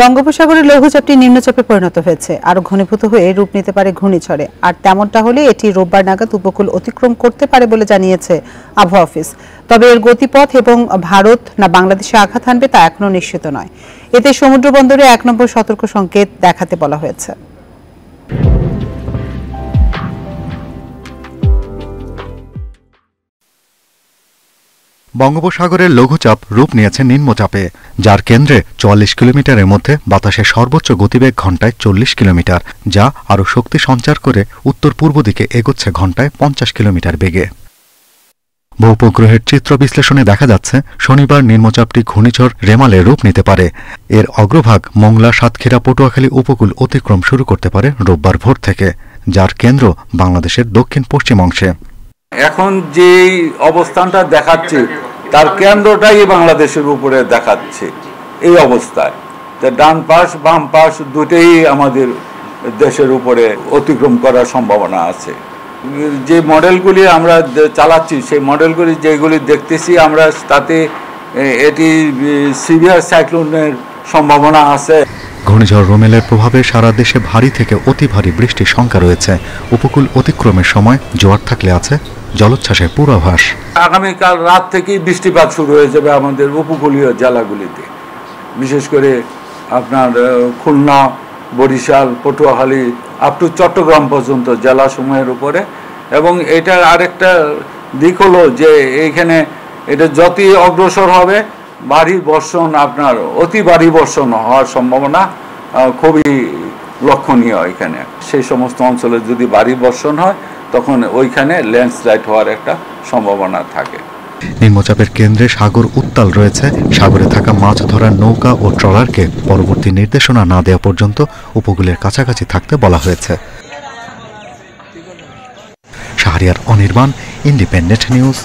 বঙ্গোপসাগরের লঘুচাপটি নিম্নচাপে পরিণত হয়েছে, আরো ঘনীভূত হয়ে রূপ নিতে পারে ঘূর্ণিঝড়ে। আর তেমনটা হলে এটি রোববার নাগাদ উপকূল অতিক্রম করতে পারে বলে জানিয়েছে আবহাওয়া অফিস। তবে এর গতিপথ এবং ভারত না বাংলাদেশে আঘাত হানবে তা এখনো নিশ্চিত নয়। এতে সমুদ্র বন্দরে ১ নম্বর সতর্ক সংকেত দেখাতে বলা হয়েছে। বঙ্গোপসাগরের লঘুচাপ রূপ নিয়েছে নিম্নচাপে, যার কেন্দ্রে ৪৪ কিলোমিটারের মধ্যে বাতাসের সর্বোচ্চ গতিবেগ ঘণ্টায় ৪০ কিলোমিটার, যা আরও শক্তি সঞ্চার করে উত্তর পূর্ব দিকে এগোচ্ছে ঘণ্টায় ৫০ কিলোমিটার বেগে। ভূপগ্রহের চিত্র বিশ্লেষণে দেখা যাচ্ছে শনিবার নিম্নচাপটি ঘূর্ণিঝড় রেমালে রূপ নিতে পারে। এর অগ্রভাগ মংলা, সাতক্ষীরা, পটুয়াখালী উপকূল অতিক্রম শুরু করতে পারে রোববার ভোর থেকে, যার কেন্দ্র বাংলাদেশের দক্ষিণ পশ্চিম অংশে। এখন যে অবস্থানটা দেখাচ্ছে তার কেন্দ্রটাই বাংলাদেশের উপরে দেখাচ্ছে। এই অবস্থায় ডান পাশ বাম পাশ দুটোই আমাদের দেশের উপরে অতিক্রম করার সম্ভাবনা আছে। যে মডেলগুলি আমরা চালাচ্ছি সেই মডেলগুলি যেগুলি দেখতেছি আমরা, তাতে এটি সিভিয়ার সাইক্লোনের সম্ভাবনা আছে। ঘূর্ণিঝড় রোমেলের প্রভাবে সারা দেশে ভারী থেকে অতি ভারী বৃষ্টির শঙ্কা রয়েছে। উপকূল অতিক্রমের সময় জোয়ার থাকলে আছে জলোচ্ছ্বাসের পূর্বাভাস। আগামীকাল রাত থেকেই বৃষ্টিপাত শুরু হয়ে যাবে আমাদের উপকূলীয় জেলাগুলিতে, বিশেষ করে আপনার খুলনা, বরিশাল, পটুয়াখালী আপ টু চট্টগ্রাম পর্যন্ত জেলাসমূহের উপরে। এবং এটার আরেকটা দিক হলো যে এইখানে এটা যতই অগ্রসর হবে ভারী বর্ষণ, আপনার অতি ভারী বর্ষণ হওয়ার সম্ভাবনা খুবই লক্ষণীয়। এখানে সেই সমস্ত অঞ্চলে যদি ভারী বর্ষণ হয় তখন ওইখানে ল্যান্ডস্লাইড হওয়ার একটা সম্ভাবনা থাকে। নিম্নচাপের কেন্দ্রে সাগর উত্তাল রয়েছে। সাগরে থাকা মাছ ধরার নৌকা ও ট্রলারকে পরবর্তী নির্দেশনা না দেওয়া পর্যন্ত উপকূলের কাছাকাছি থাকতে বলা হয়েছে। Shahriar Anirban, independent news.